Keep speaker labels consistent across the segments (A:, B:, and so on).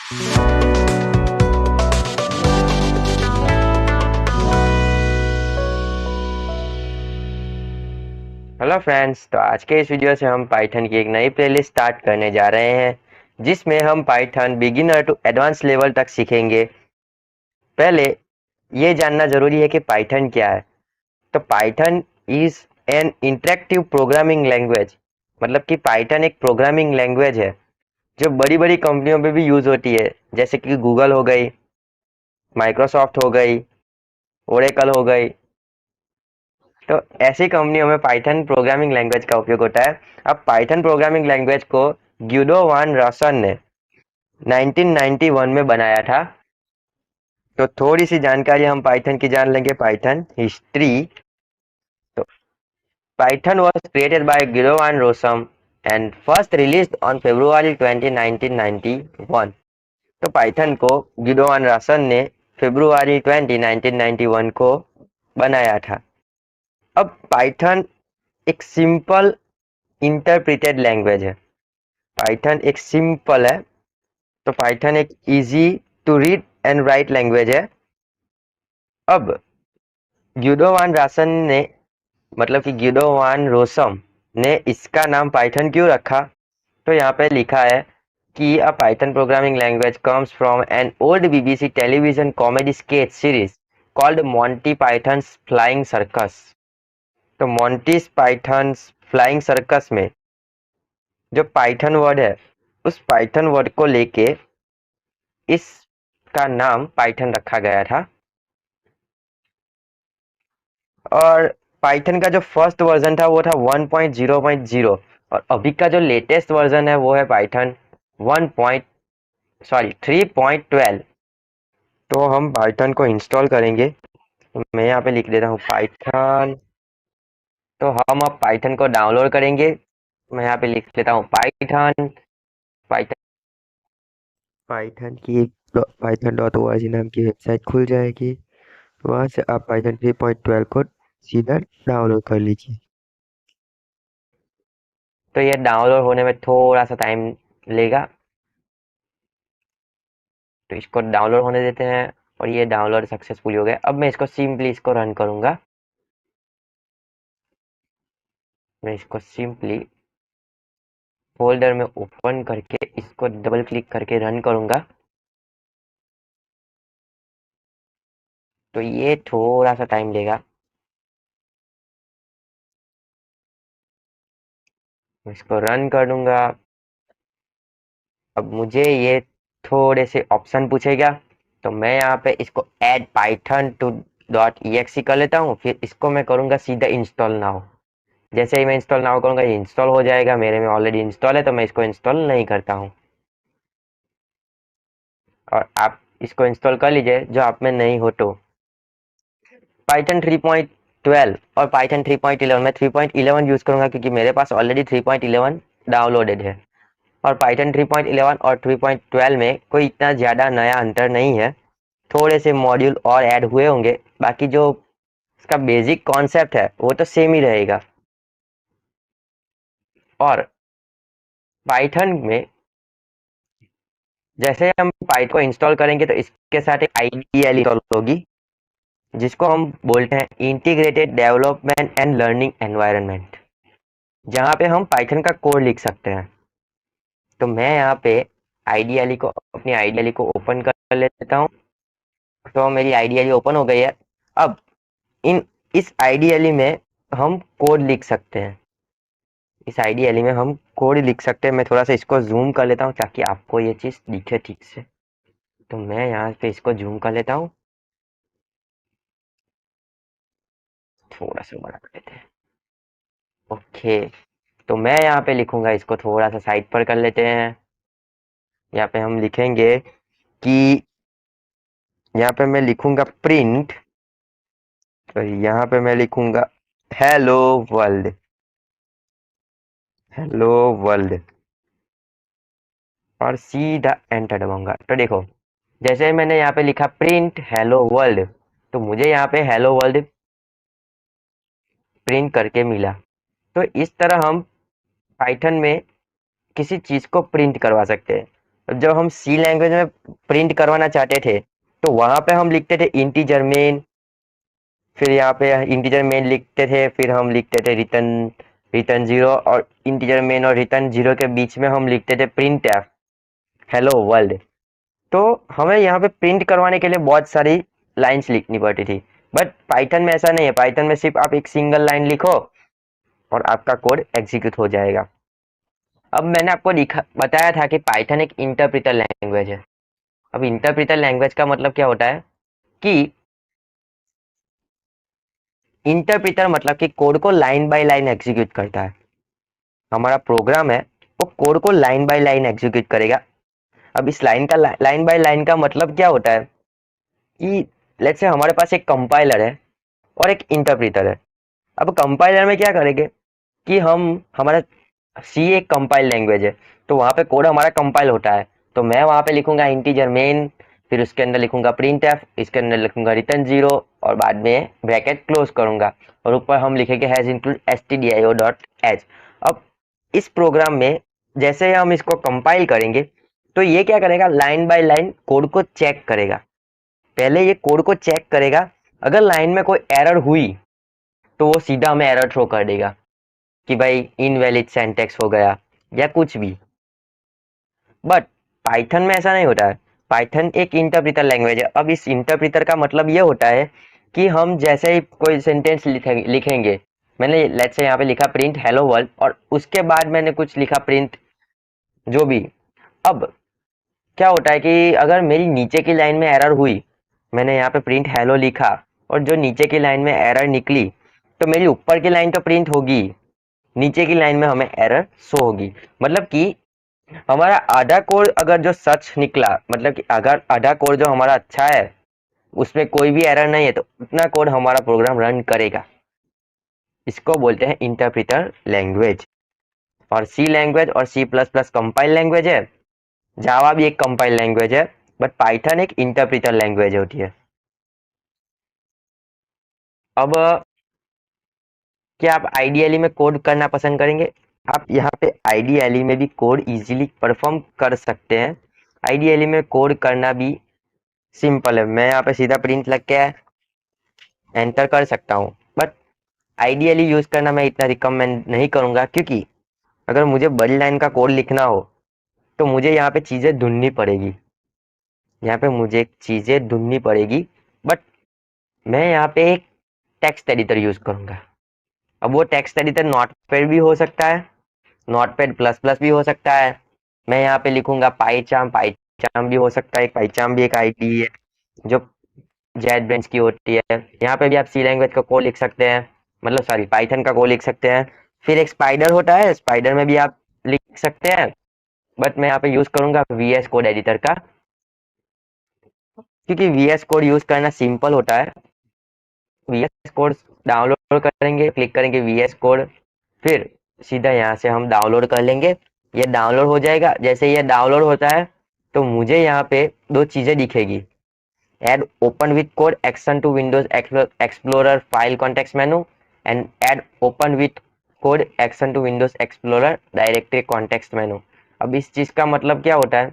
A: Hello friends, तो आज के इस वीडियो से हम पाइथन की एक नई प्लेलिस्ट स्टार्ट करने जा रहे हैं जिसमें हम Python beginner to advance level तक सीखेंगे। पहले ये जानना जरूरी है कि पाइथन क्या है। तो Python is an interactive programming language, मतलब कि पाइथन एक प्रोग्रामिंग लैंग्वेज है जो बड़ी बड़ी कंपनियों में भी यूज होती है, जैसे कि गूगल हो गई, माइक्रोसॉफ्ट हो गई, ओरेकल हो गई। तो ऐसी कंपनियों में पाइथन प्रोग्रामिंग लैंग्वेज का उपयोग होता है। अब पाइथन प्रोग्रामिंग लैंग्वेज को ग्यूडो वान रॉसन ने 1991 में बनाया था। तो थोड़ी सी जानकारी हम पाइथन की जान लेंगे, पाइथन हिस्ट्री। तो Python was created by Guido van Rossum and first released on February 20, 1991। तो पाइथन को ग्यूडो वान रॉसन ने February 20, 1991 को बनाया था। अब पाइथन एक सिंपल इंटरप्रिटेड लैंग्वेज है। पाइथन एक सिंपल है, तो पाइथन एक easy to read and write language है। अब ग्यूडो वान रासन ने, मतलब कि ग्यूडो वान रोसम ने इसका नाम पाइथन क्यों रखा, तो यहाँ पे लिखा है कि a Python programming language comes from an old BBC television comedy sketch series called Monty Python's Flying Circus. तो मॉन्टी पाइथन्स फ्लाइंग सर्कस में जो पाइथन वर्ड है, उस पाइथन वर्ड को लेके इसका नाम पाइथन रखा गया था। और पाइथन का जो फर्स्ट वर्जन था वो था 1.0.0, और अभी का जो लेटेस्ट वर्जन है वो है पाइथन 3.12। तो हम पाइथन को इंस्टॉल करेंगे। तो मैं यहाँ पे लिख देता हूँ पाइथन। तो हम अब पाइथन को डाउनलोड करेंगे। मैं यहाँ पे लिख लेता हूँ पाइथन। पाइथन पाइथन की python.org नाम की वेबसाइट खुल जाएगी। वहां से आप पाइथन 3.12 को सीधा डाउनलोड कर लीजिए। तो ये डाउनलोड होने में थोड़ा सा टाइम लेगा, तो इसको डाउनलोड होने देते हैं। और ये डाउनलोड सक्सेसफुल हो गया। अब मैं इसको सिंपली इसको रन करूंगा। मैं इसको सिंपली फोल्डर में ओपन करके इसको डबल क्लिक करके रन करूंगा। तो ये थोड़ा सा टाइम लेगा। मैं इसको रन कर दूंगा। अब मुझे ये थोड़े से ऑप्शन पूछेगा, तो मैं यहाँ पे इसको ऐड पाइथन टू .exe कर लेता हूँ। फिर इसको मैं करूँगा सीधा इंस्टॉल नाउ। जैसे ही मैं इंस्टॉल नाउ करूँगा ये इंस्टॉल हो जाएगा। मेरे में ऑलरेडी इंस्टॉल है, तो मैं इसको इंस्टॉल नहीं करता हूँ। और आप इसको इंस्टॉल कर लीजिए जो आप में नहीं हो तो। पाइथन 3.12 और पाइथन 3.11, मैं 3.11 यूज करूंगा क्योंकि मेरे पास ऑलरेडी 3.11 डाउनलोडेड है। और पाइथन 3.11 और 3.12 में कोई इतना ज़्यादा नया अंतर नहीं है। थोड़े से मॉड्यूल और ऐड हुए होंगे, बाकी जो इसका बेसिक कॉन्सेप्ट है वो तो सेम ही रहेगा। और पाइथन में जैसे हम पाइथन को इंस्टॉल करेंगे तो इसके साथ एक आईडीएल इंस्टॉल होगी, जिसको हम बोलते हैं integrated development and learning environment, जहाँ पे हम पाइथन का कोड लिख सकते हैं। तो मैं यहाँ पे अपनी आईडीएल को ओपन कर लेता हूँ। तो मेरी आईडीएल ओपन हो गई है। अब इन इस आईडीएल में हम कोड लिख सकते हैं। इस आईडीएल में हम कोड लिख सकते हैं। मैं थोड़ा सा इसको जूम कर लेता हूँ ताकि आपको ये चीज़ दिखे ठीक से। तो मैं यहाँ पे इसको जूम कर लेता हूँ, थोड़ा सा बड़ा कर लेते हैं। ओके, तो मैं यहाँ पे लिखूंगा, इसको थोड़ा सा साइड पर कर लेते हैं। यहाँ पे हम लिखेंगे कि यहाँ पे मैं लिखूंगा प्रिंट, तो यहाँ पे मैं लिखूंगा हेलो वर्ल्ड। हेलो वर्ल्ड, और सीधा एंटर दबाऊंगा। तो देखो, जैसे मैंने यहाँ पे लिखा प्रिंट हेलो वर्ल्ड, तो मुझे यहाँ पे हेलो वर्ल्ड प्रिंट करके मिला। तो इस तरह हम पाइथन में किसी चीज को प्रिंट करवा सकते हैं। जब हम सी लैंग्वेज में प्रिंट करवाना चाहते थे तो वहां पे हम लिखते थे इंटीजर मेन, फिर यहाँ पे इंटीजर मेन लिखते थे, फिर हम लिखते थे रिटर्न रिटर्न जीरो, और इंटीजर मेन और रिटर्न जीरो के बीच में हम लिखते थे प्रिंट एफ हेलो वर्ल्ड। तो हमें यहाँ पे प्रिंट करवाने के लिए बहुत सारी लाइंस लिखनी पड़ती थी, बट पाइथन में ऐसा नहीं है। पाइथन में सिर्फ आप एक सिंगल लाइन लिखो और आपका कोड एग्जीक्यूट हो जाएगा। अब मैंने आपको बताया था कि पाइथन एक इंटरप्रिटर लैंग्वेज है। अब इंटरप्रिटर लैंग्वेज का मतलब क्या होता है कि इंटरप्रिटर मतलब कि कोड को लाइन बाय लाइन एग्जीक्यूट करता है। हमारा प्रोग्राम है वो कोड को लाइन बाय लाइन एग्जीक्यूट करेगा। अब इस लाइन बाय लाइन का मतलब क्या होता है कि लेट्स से हमारे पास एक कंपाइलर है और एक इंटरप्रिटर है। अब कंपाइलर में क्या करेंगे कि हम हमारा सी एक कंपाइल लैंग्वेज है, तो वहां पे कोड हमारा कंपाइल होता है, तो मैं वहां पे लिखूंगा इंटीजर मेन, फिर उसके अंदर लिखूंगा प्रिंट एफ, इसके अंदर लिखूंगा रिटर्न जीरो, और बाद में ब्रैकेट क्लोज करूंगा, और ऊपर हम लिखेंगे has include stdio dot H. अब इस प्रोग्राम में जैसे ही हम इसको कंपाइल करेंगे तो ये क्या करेगा, लाइन बाय लाइन कोड को चेक करेगा। पहले ये कोड को चेक करेगा, अगर लाइन में कोई एरर हुई तो वो सीधा हमें एरर थ्रो कर देगा कि भाई इनवैलिड सिंटैक्स हो गया या कुछ भी। बट पाइथन में ऐसा नहीं होता है। पाइथन एक इंटरप्रिटर लैंग्वेज है। अब इस इंटरप्रिटर का मतलब ये होता है कि हम जैसे ही कोई सेंटेंस लिखेंगे, मैंने लेट्स से यहाँ पे लिखा प्रिंट हेलो वर्ल्ड, और उसके बाद मैंने कुछ लिखा प्रिंट जो भी। अब क्या होता है कि अगर मेरी नीचे की लाइन में एरर हुई, मैंने यहाँ पे प्रिंट हेलो लिखा और जो नीचे की लाइन में एरर निकली, तो मेरी ऊपर की लाइन तो प्रिंट होगी, नीचे की लाइन में हमें एरर शो होगी। मतलब कि हमारा आधा कोड अगर जो सच निकला, मतलब कि अगर आधा कोड जो हमारा अच्छा है उसमें कोई भी एरर नहीं है, तो उतना कोड हमारा प्रोग्राम रन करेगा। इसको बोलते हैं इंटरप्रिटर लैंग्वेज। और सी लैंग्वेज और C plus plus compile language है, जावा भी एक कंपाइल लैंग्वेज है, बट पाइथन एक इंटरप्रिटर लैंग्वेज होती है। अब क्या आप आईडीएलई में कोड करना पसंद करेंगे? आप यहाँ पे आईडीएलई में भी कोड इजीली परफॉर्म कर सकते हैं। आईडीएलई में कोड करना भी सिंपल है। मैं यहाँ पे सीधा प्रिंट लग के एंटर कर सकता हूँ, बट आईडीएलई यूज करना मैं इतना रिकमेंड नहीं करूँगा, क्योंकि अगर मुझे बड़ी लाइन का कोड लिखना हो तो मुझे यहाँ पे चीज़ें ढूंढनी पड़ेगी। यहाँ पे मुझे चीज़ें ढूंढनी पड़ेगी, बट मैं यहाँ पे एक टेक्स्ट एडिटर यूज करूँगा। अब वो टेक्स्ट एडिटर नोटपैड भी हो सकता है, नोटपैड प्लस प्लस भी हो सकता है। मैं यहाँ पे लिखूंगा पाईचार्म, पाईचार्म भी हो सकता है, पाईचार्म भी एक आईडी है जो जेट ब्रेंच की होती है। यहाँ पे भी आप सी लैंग्वेज का कोड लिख सकते हैं, मतलब सॉरी पाइथन का कोड लिख सकते हैं। फिर एक स्पाइडर होता है, स्पाइडर में भी आप लिख सकते हैं, बट मैं यहाँ पे यूज करूंगा वीएस कोड एडिटर का, क्योंकि वीएस कोड यूज करना सिंपल होता है। वीएस कोड डाउनलोड करेंगे, क्लिक करेंगे वीएस कोड, फिर सीधा यहाँ से हम डाउनलोड कर लेंगे। ये डाउनलोड हो जाएगा। जैसे ये डाउनलोड होता है तो मुझे यहाँ पे दो चीजें दिखेगी, add open with code action to Windows Explorer file context menu and add open with code action to Windows Explorer directory context menu। अब इस चीज का मतलब क्या होता है?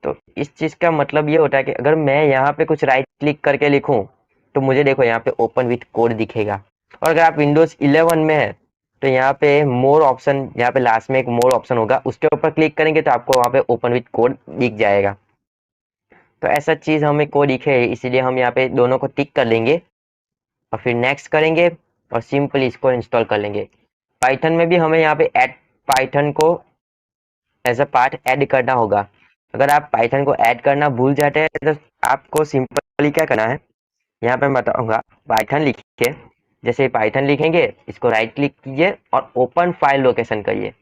A: तो इस चीज का मतलब ये होता है कि अगर मैं यहाँ पे कुछ राइट क्लिक करके लिखूं तो मुझे देखो यहाँ पे ओपन विथ कोड दिखेगा। और अगर आप विंडोज 11 में है तो यहाँ पे मोर ऑप्शन, यहाँ पे लास्ट में एक मोर ऑप्शन होगा, उसके ऊपर क्लिक करेंगे तो आपको वहाँ पे ओपन विथ कोड दिख जाएगा। तो ऐसा चीज हमें को दिखे, इसीलिए हम यहाँ पे दोनों को टिक कर लेंगे और फिर नेक्स्ट करेंगे और सिंपली इसको इंस्टॉल कर लेंगे। पाइथन में भी हमें यहाँ पे ऐड पाइथन को एज अ पार्ट ऐड करना होगा। अगर आप पाइथन को ऐड करना भूल जाते हैं तो आपको सिंपली क्या करना है, यहाँ पे मैं बताऊंगा। पाइथन लिखिए, जैसे पाइथन लिखेंगे इसको राइट क्लिक कीजिए और ओपन फाइल लोकेशन करिए।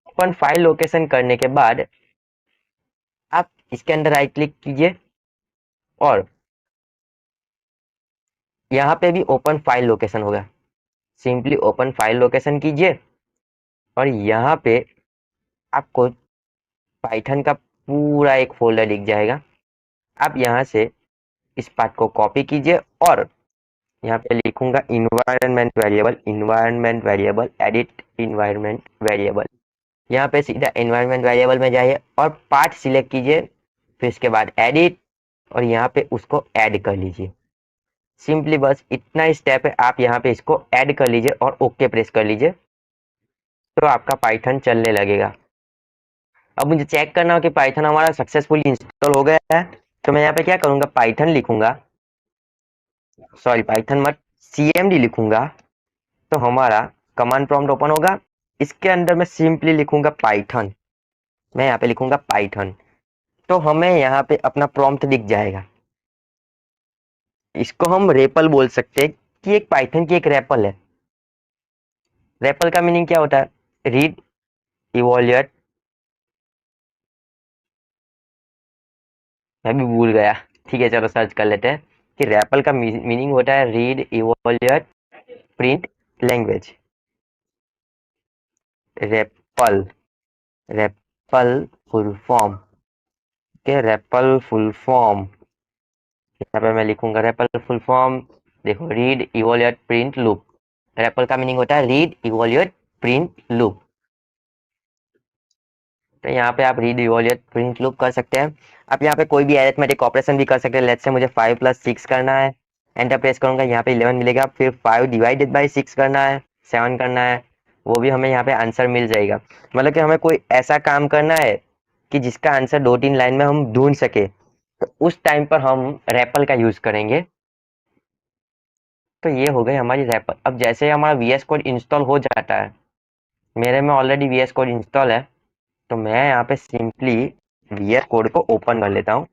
A: ओपन फाइल लोकेशन करने के बाद आप इसके अंदर राइट क्लिक कीजिए और यहाँ पे भी ओपन फाइल लोकेशन होगा, सिंपली ओपन फाइल लोकेशन कीजिए और यहाँ पे आपको पाइथन का पूरा एक फोल्डर दिख जाएगा। आप यहाँ से इस पार्ट को कॉपी कीजिए और यहाँ पे लिखूंगा environment variable, environment variable, edit environment variable. यहाँ पे सीधा एनवायरनमेंट वेरिएबल में जाइए और पार्ट सिलेक्ट कीजिए, फिर इसके बाद एडिट और यहाँ पे उसको ऐड कर लीजिए। सिंपली बस इतना स्टेप है, आप यहाँ पे इसको ऐड कर लीजिए और ओके प्रेस कर लीजिए तो आपका पाइथन चलने लगेगा। अब मुझे चेक करना हो कि पाइथन हमारा सक्सेसफुली इंस्टॉल हो गया है, तो मैं यहाँ पे क्या करूंगा, पाइथन लिखूंगा, सॉरी पाइथन मत cmd लिखूंगा, तो हमारा कमांड प्रॉम्प्ट ओपन होगा। इसके अंदर मैं सिंपली लिखूंगा पाइथन, मैं यहाँ पे लिखूंगा पाइथन, तो हमें यहाँ पे अपना प्रॉम्प्ट दिख जाएगा। इसको हम रेपल बोल सकते हैं कि एक पाइथन की एक रेपल है। रेपल का मीनिंग क्या होता है, रीड इवोल्यूट, मैं भी भूल गया, ठीक है चलो सर्च कर लेते हैं कि रेपल का मीनिंग होता है read evolute print language. REPL, REPL full form के, रेपल फुल फॉर्म, यहाँ पे मैं लिखूंगा रेपल फुल फॉर्म। देखो read evolute print loop, REPL का मीनिंग होता है रीड इवोल्यूट प्रिंट लूप। तो यहाँ पे आप रीड इवोल्यूट प्रिंट लूप कर सकते हैं। आप यहाँ पे कोई भी अरिथमेटिक ऑपरेशन भी कर सकते हैं। लेट्स से मुझे 5 + 6 करना है, एंटर प्रेस करूंगा, यहाँ पे 11 मिलेगा, फिर 5 डिवाइडेड बाई 6 करना है, 7 करना है, वो भी हमें यहाँ पे आंसर मिल जाएगा। मतलब कि हमें कोई ऐसा काम करना है कि जिसका आंसर 2-3 लाइन में हम ढूंढ सके, तो उस टाइम पर हम रेपल का यूज करेंगे। तो ये हो गई हमारी रेपल। अब जैसे ही हमारा VS कोड इंस्टॉल हो जाता है, मेरे में ऑलरेडी VS कोड इंस्टॉल है, तो मैं यहाँ पे सिंपली VS कोड को ओपन कर लेता हूँ।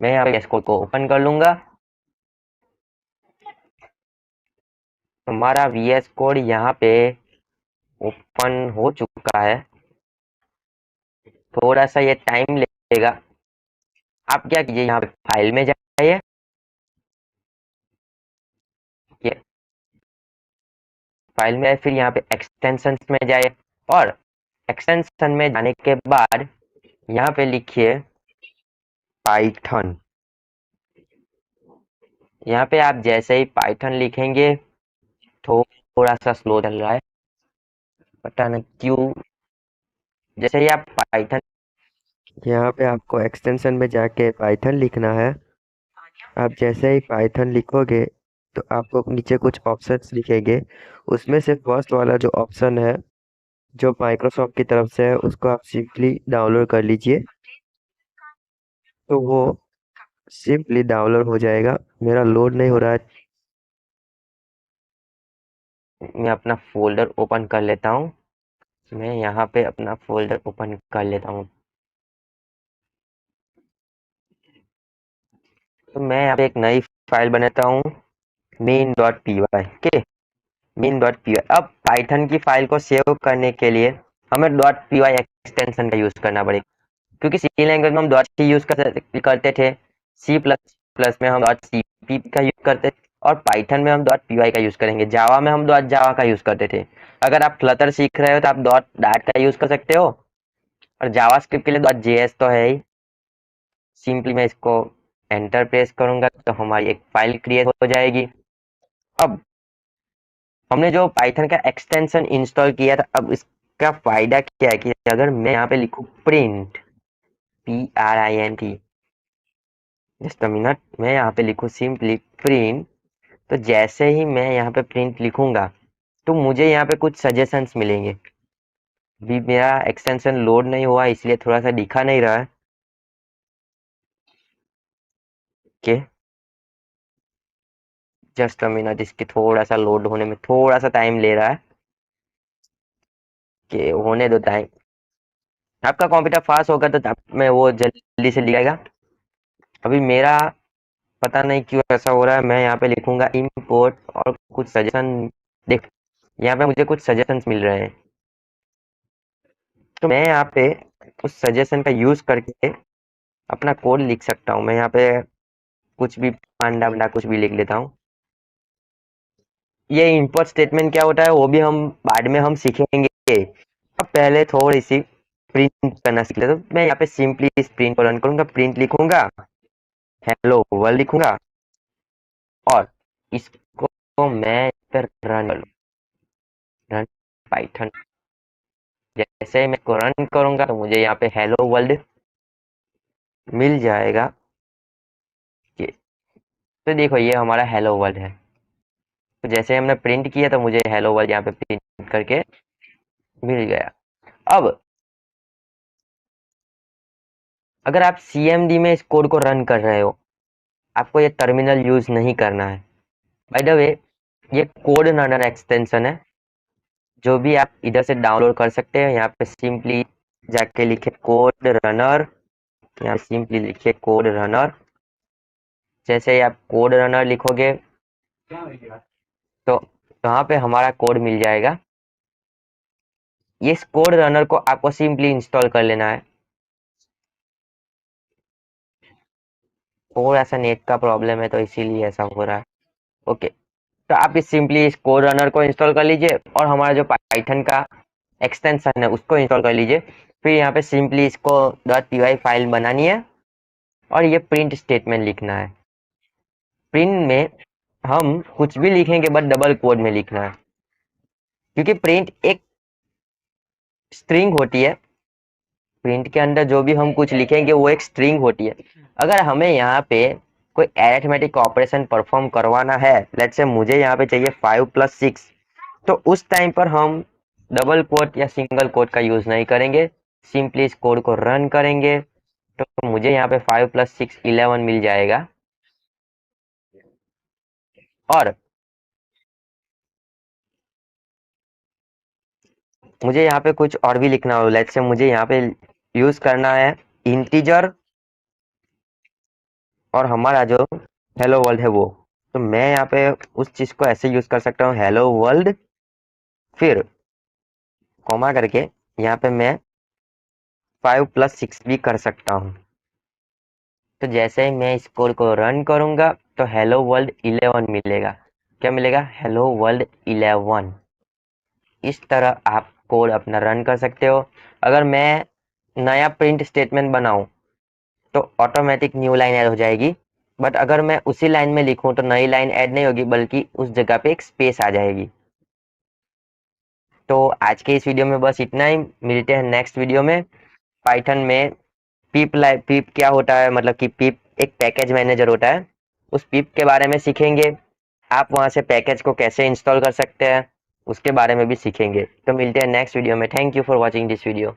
A: मैं यहाँ पे VS कोड को ओपन कर लूंगा, हमारा VS कोड यहाँ पे ओपन हो चुका है। थोड़ा सा ये टाइम लेगा। आप क्या कीजिए, यहाँ पे फाइल में जाइए, ये फाइल में, फिर यहाँ पे एक्सटेंशन में जाइए, और एक्सटेंशन में जाने के बाद यहाँ पे लिखिए पाइथन। यहाँ पे आप जैसे ही पाइथन लिखेंगे, थोड़ा सा स्लो चल रहा है, पता नहीं क्यों। जैसे ही आप पाइथन, यहाँ पे आपको एक्सटेंशन में जाके पाइथन लिखना है। आप जैसे ही पाइथन लिखोगे तो आपको नीचे कुछ ऑप्शंस दिखेंगे, उसमें से फर्स्ट वाला जो ऑप्शन है जो माइक्रोसॉफ्ट की तरफ से है, उसको आप सिंपली डाउनलोड कर लीजिए, तो वो सिंपली डाउनलोड हो जाएगा। मेरा लोड नहीं हो रहा है, मैं अपना फोल्डर ओपन कर लेता हूँ। मैं यहाँ पे अपना फोल्डर ओपन कर लेता हूँ। तो मैं यहाँ पे एक नई फाइल बनाता हूँ, main.py के, main.py। अब पाइथन की फाइल को सेव करने के लिए हमें .py एक्सटेंशन का यूज करना पड़ेगा, क्योंकि सी लैंग्वेज में हम .c यूज करते थे, C++ में हम .cpp का यूज करते थे, और पाइथन में हम .py का यूज करेंगे। जावा में हम .java का यूज करते थे। अगर आप फ्लटर सीख रहे हो तो आप .dart का यूज कर सकते हो, और जावास्क्रिप्ट के लिए .js तो है ही। सिंपली मैं इसको एंटर प्रेस करूंगा तो हमारी एक फाइल क्रिएट हो जाएगी। अब हमने जो पाइथन का एक्सटेंशन इंस्टॉल किया था, अब इसका फायदा क्या है कि अगर मैं यहाँ पे लिखूं print, PRINT, just a minute, मैं यहाँ पे लिखूं सिंपली प्रिंट, तो जैसे ही मैं यहाँ पे प्रिंट लिखूंगा तो मुझे यहाँ पे कुछ सजेशंस मिलेंगे। अभी मेरा एक्सटेंशन लोड नहीं हुआ, इसलिए थोड़ा सा दिखा नहीं रहा है। ओके, जस्ट अ मिनट, इसके थोड़ा सा लोड होने में थोड़ा सा टाइम ले रहा है, कि होने दो टाइम। आपका कंप्यूटर फास्ट होगा तो आप में वो जल्दी से लिखेगा। अभी मेरा पता नहीं क्यों ऐसा हो रहा है। मैं यहाँ पे लिखूंगा इंपोर्ट और कुछ सजेशन। देख, यहाँ पे मुझे कुछ सजेशंस मिल रहे हैं, तो मैं यहाँ पे उस सजेशन का यूज करके अपना कोड लिख सकता हूँ। मैं यहाँ पे कुछ भी पांडा वंडा कुछ भी लिख लेता हूँ। ये इंपोर्ट स्टेटमेंट क्या होता है वो भी हम बाद में हम सीखेंगे। अब पहले थोड़ी सी प्रिंट करना सीख लेते, तो मैं यहाँ पे सिंपली इस प्रिंट को रन करूंगा, प्रिंट लिखूंगा, हेलो वर्ल्ड लिखूंगा, और इसको मैं रन पाइथन जैसे ही मैं इसको रन करूंगा तो मुझे यहाँ पे हेलो वर्ल्ड मिल जाएगा। ये तो देखो ये हमारा हेलो वर्ल्ड है। तो जैसे हमने प्रिंट किया तो मुझे हेलो वर्ल्ड यहाँ पे प्रिंट करके मिल गया। अब अगर आप CMD में इस कोड को रन कर रहे हो, आपको ये टर्मिनल यूज नहीं करना है। बाय द वे, ये कोड रनर एक्सटेंशन है, जो भी आप इधर से डाउनलोड कर सकते हैं। यहाँ पे सिंपली जाके लिखे कोड रनर, यहाँ सिंपली लिखिए कोड रनर। जैसे ही आप कोड रनर लिखोगे तो यहाँ पे हमारा कोड मिल जाएगा। इस कोड रनर को आपको सिंपली इंस्टॉल कर लेना है। थोड़ा सा नेट का प्रॉब्लम है तो इसीलिए ऐसा हो रहा है। ओके, तो आप इस सिंपली इस कोड रनर को इंस्टॉल कर लीजिए और हमारा जो पाइथन का एक्सटेंशन है उसको इंस्टॉल कर लीजिए। फिर यहाँ पे सिंपली इसको .py फाइल बनानी है और ये प्रिंट स्टेटमेंट लिखना है। प्रिंट में हम कुछ भी लिखेंगे बट डबल कोड में लिखना है, क्योंकि प्रिंट एक स्ट्रिंग होती है। प्रिंट के अंदर जो भी हम कुछ लिखेंगे वो एक स्ट्रिंग होती है। अगर हमें यहाँ पे कोई अरिथमेटिक ऑपरेशन परफॉर्म करवाना है, लेट्स से मुझे यहाँ पे चाहिए 5+6, तो उस टाइम पर हम डबल कोट या सिंगल कोट का यूज नहीं करेंगे। सिंपली इस कोड को रन करेंगे तो मुझे यहाँ पे 5+6 11 मिल जाएगा। और मुझे यहाँ पे कुछ और भी लिखना हो, लेट्स से मुझे यहाँ पे यूज करना है इंटीजर और हमारा जो हेलो वर्ल्ड है वो, तो मैं यहाँ पे उस चीज को ऐसे यूज कर सकता हूँ, हेलो वर्ल्ड, फिर कॉमा करके यहाँ पे मैं 5+6 भी कर सकता हूँ। तो जैसे ही मैं इस कोड को रन करूंगा तो हेलो वर्ल्ड 11 मिलेगा। क्या मिलेगा? Hello world 11। इस तरह आप कोड अपना रन कर सकते हो। अगर मैं नया प्रिंट स्टेटमेंट बनाऊं तो ऑटोमेटिक न्यू लाइन ऐड हो जाएगी, बट अगर मैं उसी लाइन में लिखूं तो नई लाइन ऐड नहीं होगी, बल्कि उस जगह पे एक स्पेस आ जाएगी। तो आज के इस वीडियो में बस इतना ही। मिलते हैं नेक्स्ट वीडियो में। पाइथन में पीप क्या होता है, मतलब कि पीप एक पैकेज मैनेजर होता है, उस पीप के बारे में सीखेंगे। आप वहां से पैकेज को कैसे इंस्टॉल कर सकते हैं उसके बारे में भी सीखेंगे। तो मिलते हैं नेक्स्ट वीडियो में। Thank you for watching this video.